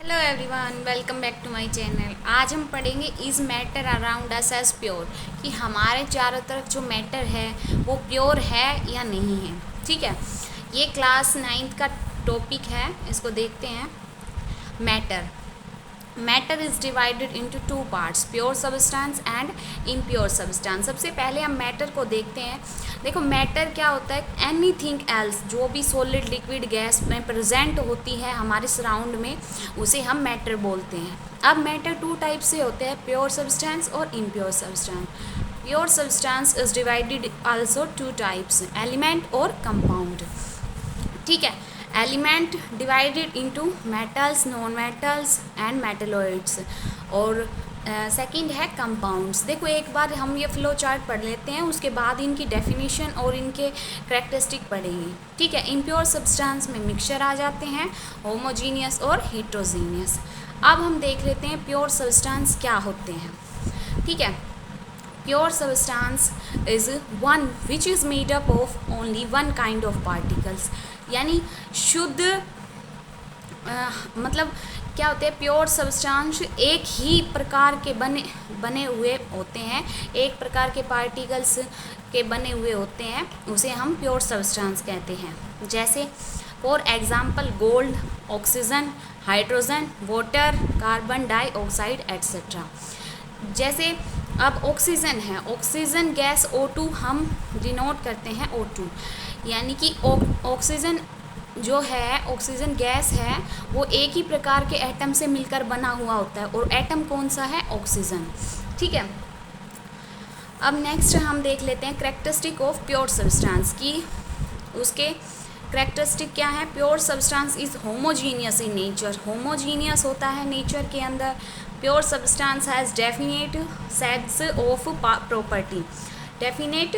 Hello everyone, welcome back to my channel. आज हम पढ़ेंगे is matter around us as pure, कि हमारे चारों तरफ जो मैटर है वो प्योर है या नहीं है। ठीक है, ये क्लास 9th का टॉपिक है, इसको देखते हैं। Matter is divided into two parts, pure substance and impure substance. सबसे पहले हम मैटर को देखते हैं। देखो, मैटर क्या होता है? एनीथिंग एल्स, जो भी सॉलिड लिक्विड गैस में प्रेजेंट होती है हमारे सराउंड में, उसे हम मैटर बोलते हैं। अब मैटर टू टाइप से होते हैं, प्योर सब्सटेंस और impure substance. Pure substance is divided also two types, element और कंपाउंड। ठीक है, element divided into metals, non metals and metalloids. और सेकंड है कंपाउंड्स। देखो, एक बार हम ये फ्लो चार्ट पढ़ लेते हैं, उसके बाद इनकी डेफिनेशन और इनके करेक्टरिस्टिक पढ़ेंगे। ठीक है, इम्प्योर सब्सटेंस में मिक्सचर आ जाते हैं, होमोजीनियस और हेट्रोजीनियस। अब हम देख लेते हैं प्योर सब्सटेंस क्या होते हैं। ठीक है, pure substance is one which is made up of only one kind of particles. यानी शुद्ध मतलब क्या होते हैं? प्योर सब्सटेंस एक ही प्रकार के बने हुए होते हैं, एक प्रकार के पार्टिकल्स के बने हुए होते हैं, उसे हम प्योर सब्सटेंस कहते हैं। जैसे for example gold, oxygen, hydrogen, water, carbon dioxide etcetera. जैसे अब ऑक्सीजन है, ऑक्सीजन गैस O2 हम डिनोट करते हैं O2, यानी कि ऑक्सीजन जो है, ऑक्सीजन गैस है, वो एक ही प्रकार के एटम से मिलकर बना हुआ होता है, और एटम कौन सा है? ऑक्सीजन। ठीक है, अब नेक्स्ट हम देख लेते हैं करेक्टरिस्टिक ऑफ प्योर सब्सटेंस की। उसके करेक्टरिस्टिक क्या है? Pure substance is homogeneous in nature, homogeneous होता है नेचर के अंदर। Pure substance has definite sets of property, definite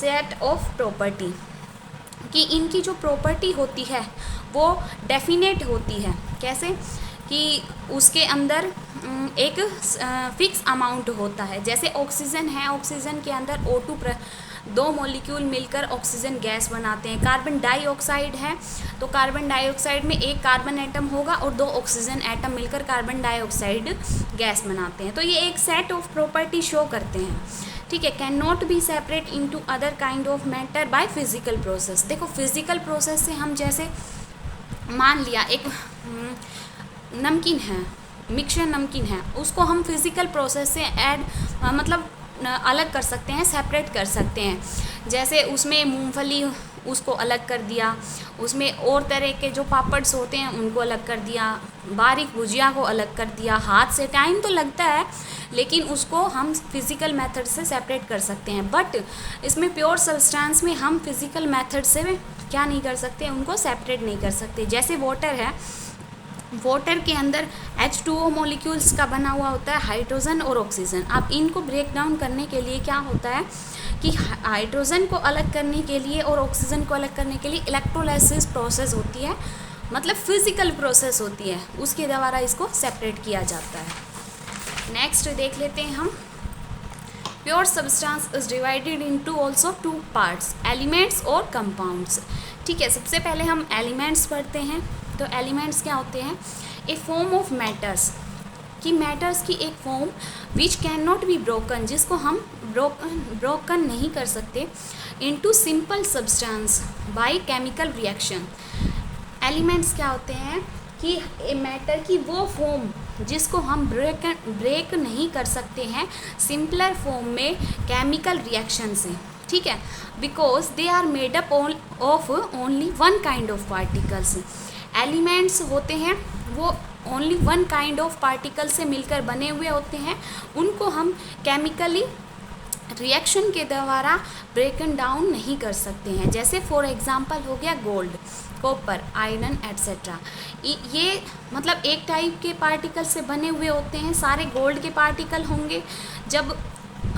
set of property, कि इनकी जो प्रॉपर्टी होती है वो डेफिनेट होती है। कैसे? कि उसके अंदर एक फिक्स अमाउंट होता है। जैसे ऑक्सीजन है, ऑक्सीजन के अंदर O2 दो मॉलिक्यूल मिलकर ऑक्सीजन गैस बनाते हैं। कार्बन डाइऑक्साइड है, तो कार्बन डाइऑक्साइड में एक कार्बन एटम होगा और दो ऑक्सीजन एटम मिलकर कार्बन डाइऑक्साइड गैस बनाते हैं। तो ये एक सेट ऑफ प्रॉपर्टी शो करते हैं। ठीक है, can not be separate into other kind of matter by physical process. देखो, फिजिकल प्रोसेस से हम जैसे मान लिया एक नमकीन है, मिक्सचर नमकीन है, उसको हम फिजिकल प्रोसेस से मतलब अलग कर सकते हैं, सेपरेट कर सकते हैं। जैसे उसमें मूंगफली, उसको अलग कर दिया, उसमें और तरह के जो पापड्स होते हैं उनको अलग कर दिया, बारीक भुजिया को अलग कर दिया। हाथ से टाइम तो लगता है, लेकिन उसको हम फिज़िकल मेथड से सेपरेट कर सकते हैं। बट इसमें प्योर सब्सटेंस में हम फिज़िकल मेथड से क्या नहीं कर सकते? उनको सेपरेट नहीं कर सकते। जैसे वाटर है, वाटर के अंदर H2O मॉलिक्यूल्स का बना हुआ होता है, हाइड्रोजन और ऑक्सीजन। अब इनको ब्रेक डाउन करने के लिए क्या होता है कि हाइड्रोजन को अलग करने के लिए और ऑक्सीजन को अलग करने के लिए इलेक्ट्रोलाइसिस प्रोसेस होती है, मतलब फिजिकल प्रोसेस होती है, उसके द्वारा इसको सेपरेट किया जाता है। नेक्स्ट देख लेते हैं हम। Pure substance is divided into also two parts, elements और कंपाउंड्स। ठीक है, सबसे पहले हम एलिमेंट्स पढ़ते हैं। तो एलिमेंट्स क्या होते हैं? ए फॉर्म ऑफ मैटर्स, कि मैटर्स की एक form which can not be broken, जिसको हम ब्रोकन नहीं कर सकते, into simple substance by chemical reaction. Elements क्या होते हैं? कि ए मैटर की वो फॉर्म जिसको हम ब्रेक नहीं कर सकते हैं सिंपलर फॉर्म में केमिकल रिएक्शन से। ठीक है, because they are made up of only one kind of particles. Elements होते हैं वो only one kind of particle से मिलकर बने हुए होते हैं, उनको हम केमिकली रिएक्शन के द्वारा ब्रेकन डाउन नहीं कर सकते हैं। जैसे फॉर एग्जांपल हो गया गोल्ड, कॉपर, आयरन एट्सेट्रा। ये मतलब एक टाइप के पार्टिकल से बने हुए होते हैं, सारे गोल्ड के पार्टिकल होंगे। जब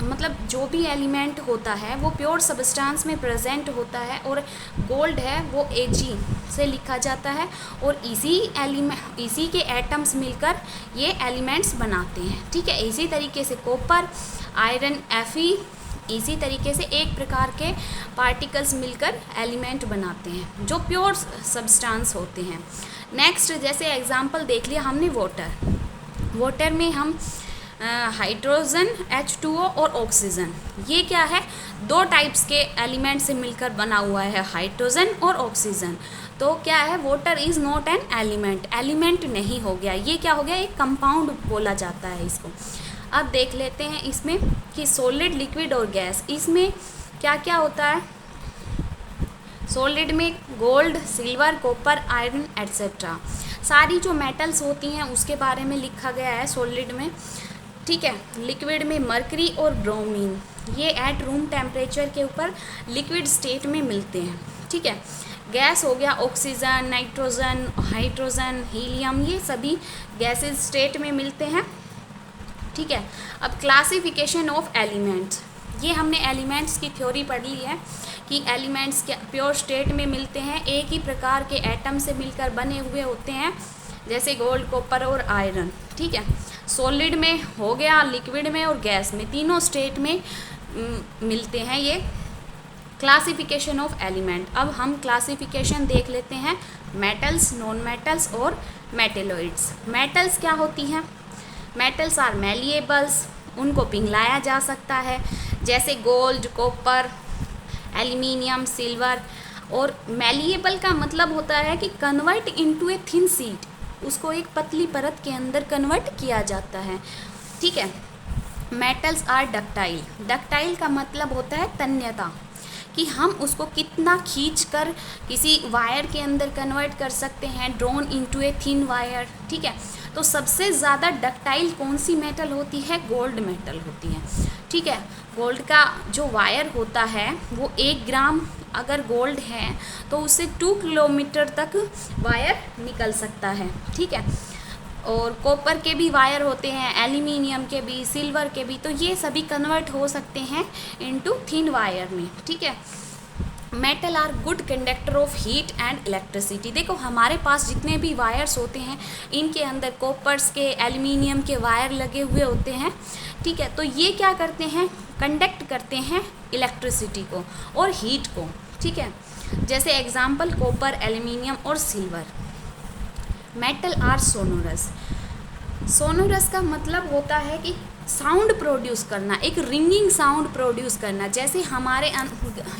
मतलब जो भी एलिमेंट होता है वो प्योर सब्सटेंस में प्रेजेंट होता है, और गोल्ड है वो Ag से लिखा जाता है, और इसी के एटम्स मिलकर ये एलिमेंट्स बनाते हैं। ठीक है, इसी तरीके से कॉपर, आयरन Fe इसी तरीके से एक प्रकार के पार्टिकल्स मिलकर एलिमेंट बनाते हैं जो प्योर सब्सटेंस होते हैं। नेक्स्ट जैसे एग्जांपल देख लिया हमने वाटर में हम हाइड्रोजन H2O और ऑक्सीजन, ये क्या है, दो टाइप्स के एलिमेंट से मिलकर बना हुआ है, हाइड्रोजन और ऑक्सीजन। तो क्या है, water is not an element, element नहीं हो गया, ये क्या हो गया, एक कंपाउंड बोला जाता है इसको। अब देख लेते हैं इसमें कि सॉलिड, लिक्विड और गैस, इसमें क्या क्या होता है। सॉलिड में gold, silver, copper, iron etcetera, सारी जो मेटल्स होती हैं उसके बारे में लिखा गया है सॉलिड में, ठीक है। लिक्विड में मर्करी और ब्रोमीन, ये एट रूम टेम्परेचर के ऊपर लिक्विड स्टेट में मिलते हैं, ठीक है। गैस हो गया ऑक्सीजन, नाइट्रोजन, हाइड्रोजन, हीलियम, ये सभी गैसेज स्टेट में मिलते हैं, ठीक है। अब क्लासिफिकेशन ऑफ एलिमेंट्स, ये हमने एलिमेंट्स की थ्योरी पढ़ ली है कि एलिमेंट्स के प्योर स्टेट में मिलते हैं, एक ही प्रकार के एटम से मिलकर बने हुए होते हैं, जैसे गोल्ड, कॉपर और आयरन, ठीक है। सॉलिड में हो गया, लिक्विड में और गैस में, तीनों स्टेट में मिलते हैं ये। क्लासिफिकेशन ऑफ एलिमेंट, अब हम क्लासिफिकेशन देख लेते हैं, मेटल्स, नॉन मेटल्स और मेटेलॉइड्स। मेटल्स क्या होती हैं, मेटल्स आर मैलिएबल्स, उनको पिघलाया जा सकता है, जैसे गोल्ड, कॉपर, एल्यूमिनियम, सिल्वर। और मैलिएबल का मतलब होता है कि convert into a thin sheet, उसको एक पतली परत के अंदर कन्वर्ट किया जाता है, ठीक है। मेटल्स आर डक्टाइल, डक्टाइल का मतलब होता है तन्यता, कि हम उसको कितना खींचकर किसी वायर के अंदर कन्वर्ट कर सकते हैं, drawn into a thin wire, ठीक है। तो सबसे ज़्यादा डक्टाइल कौन सी मेटल होती है, गोल्ड मेटल होती है, ठीक है। गोल्ड का जो वायर होता है वो 1 ग्राम अगर गोल्ड है तो उससे 2 किलोमीटर तक वायर निकल सकता है, ठीक है। और कॉपर के भी वायर होते हैं, एल्यूमिनियम के भी, सिल्वर के भी, तो ये सभी कन्वर्ट हो सकते हैं इनटू थिन वायर में, ठीक है। Metal are good conductor of heat and electricity, देखो हमारे पास जितने भी वायर्स होते हैं इनके अंदर कॉपर्स के, एल्यूमिनियम के वायर लगे हुए होते हैं, ठीक है। तो ये क्या करते हैं, कंडक्ट करते हैं इलेक्ट्रिसिटी को और हीट को, ठीक है। जैसे एग्जांपल कॉपर, एल्यूमिनियम और silver. Metal are sonorous, sonorous का मतलब होता है कि साउंड प्रोड्यूस करना, एक रिंगिंग साउंड प्रोड्यूस करना। जैसे हमारे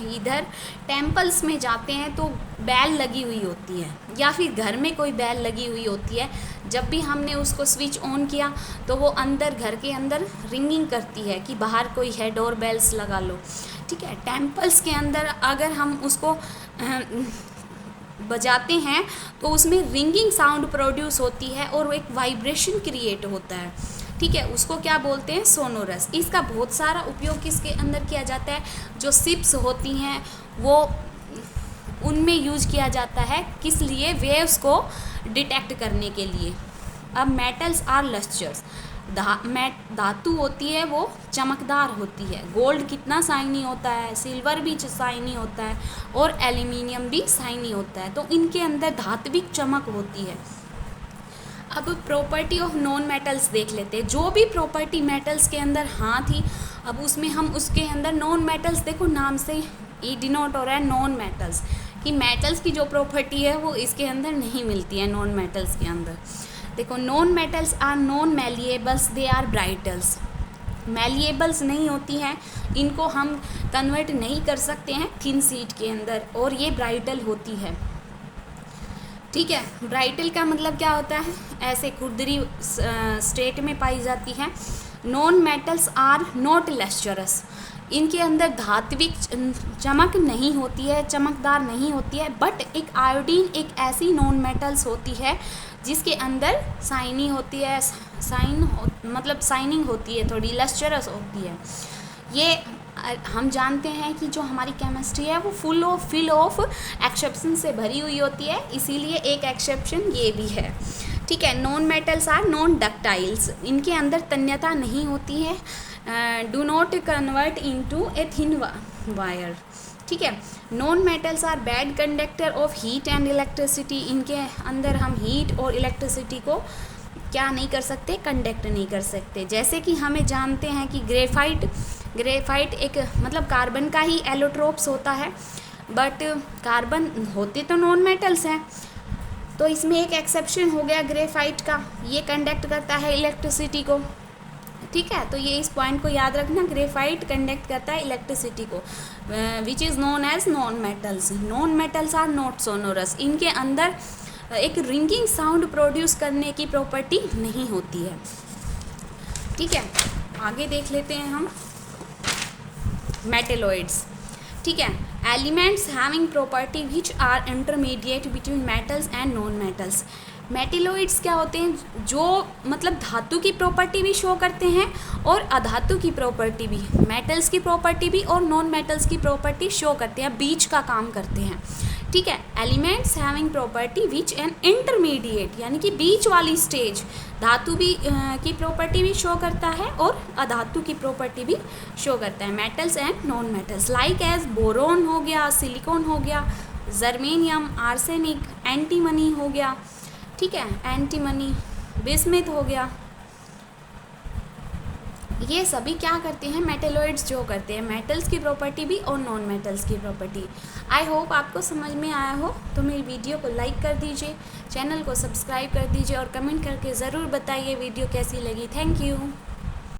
इधर टेम्पल्स में जाते हैं तो बैल लगी हुई होती है, या फिर घर में कोई बैल लगी हुई होती है, जब भी हमने उसको स्विच ऑन किया तो वो अंदर, घर के अंदर रिंगिंग करती है कि बाहर कोई है, डोर बेल्स लगा लो, ठीक है। टेम्पल्स के अंदर अगर हम उसको बजाते हैं तो उसमें रिंगिंग साउंड प्रोड्यूस होती है और एक वाइब्रेशन क्रिएट होता है, ठीक है। उसको क्या बोलते हैं, सोनोरस। इसका बहुत सारा उपयोग किसके अंदर किया जाता है, जो शिप्स होती हैं वो उनमें यूज किया जाता है, किस लिए, वेव्स को डिटेक्ट करने के लिए। अब मेटल्स आर लस्टर्स, धातु होती है वो चमकदार होती है, गोल्ड कितना शाइनी होता है, सिल्वर भी शाइनी होता है और एल्यूमिनियम भी शाइनी होता है, तो इनके अंदर धात्विक चमक होती है। अब प्रॉपर्टी ऑफ नॉन मेटल्स देख लेते हैं, जो भी प्रॉपर्टी मेटल्स के अंदर हाँ थी, अब उसमें हम उसके अंदर नॉन मेटल्स, देखो नाम से ही डिनोट हो रहा है नॉन मेटल्स, कि मेटल्स की जो प्रॉपर्टी है वो इसके अंदर नहीं मिलती है नॉन मेटल्स के अंदर। देखो non metals are non malleables, they are brittles, malleables नहीं होती हैं, इनको हम कन्वर्ट नहीं कर सकते हैं थिन शीट के अंदर, और ये ब्राइटल होती है, ठीक है। ब्राइटल का मतलब क्या होता है, ऐसे खुरदरी स्टेट में पाई जाती है। Non metals are not lustrous, इनके अंदर धात्विक चमक नहीं होती है, चमकदार नहीं होती है, बट एक आयोडीन एक ऐसी नॉन मेटल्स होती है जिसके अंदर शाइनी होती है, मतलब शाइनिंग होती है, थोड़ी लस्टरस होती है। ये हम जानते हैं कि जो हमारी केमिस्ट्री है वो फुल ऑफ एक्सेप्शन से भरी हुई होती है, इसीलिए एक एक्सेप्शन ये भी है, ठीक है। Non metals are non ductiles, इनके अंदर तन्यता नहीं होती है, do not convert into a thin wire, ठीक है। Non metals are bad conductor of heat and electricity, इनके अंदर हम हीट और इलेक्ट्रिसिटी को क्या नहीं कर सकते, कंडक्ट नहीं कर सकते। जैसे कि हमें जानते हैं कि ग्रेफाइट ग्रेफाइट एक मतलब कार्बन का ही एलोट्रोप्स होता है, बट कार्बन होते तो नॉन मेटल्स हैं। तो इसमें एक एक्सेप्शन हो गया ग्रेफाइट का, ये कंडक्ट करता है इलेक्ट्रिसिटी को। ठीक है, तो ये इस पॉइंट को याद रखना, ग्रेफाइट कंडक्ट करता है इलेक्ट्रिसिटी को, which is known as non metals. Non metals are not sonorous, इनके अंदर एक रिंगिंग साउंड प्रोड्यूस करने की प्रॉपर्टी नहीं होती है। ठीक है, आगे देख लेते हैं हम मेटेलॉइड्स। ठीक है, elements having property which are intermediate between metals and non metals. Metalloids क्या होते हैं, जो मतलब धातु की प्रॉपर्टी भी शो करते हैं और अधातु की प्रॉपर्टी भी, मेटल्स की प्रॉपर्टी भी और नॉन मेटल्स की प्रॉपर्टी शो करते हैं, बीच का काम करते हैं। ठीक है, elements having property which an intermediate, यानी कि बीच वाली स्टेज, धातु भी की प्रॉपर्टी भी शो करता है और अधातु की प्रॉपर्टी भी शो करता है, metals and non metals, like as boron हो गया, सिलिकॉन हो गया, जर्मेनियम, आर्सेनिक, एंटीमनी हो गया। ठीक है, एंटीमनी, बिस्मिथ हो गया, ये सभी क्या करते हैं, मेटेलॉइड्स जो करते हैं, मेटल्स की प्रॉपर्टी भी और नॉन मेटल्स की प्रॉपर्टी। आई होप आपको समझ में आया हो, तो मेरी वीडियो को लाइक कर दीजिए, चैनल को सब्सक्राइब कर दीजिए और कमेंट करके ज़रूर बताइए वीडियो कैसी लगी। Thank you.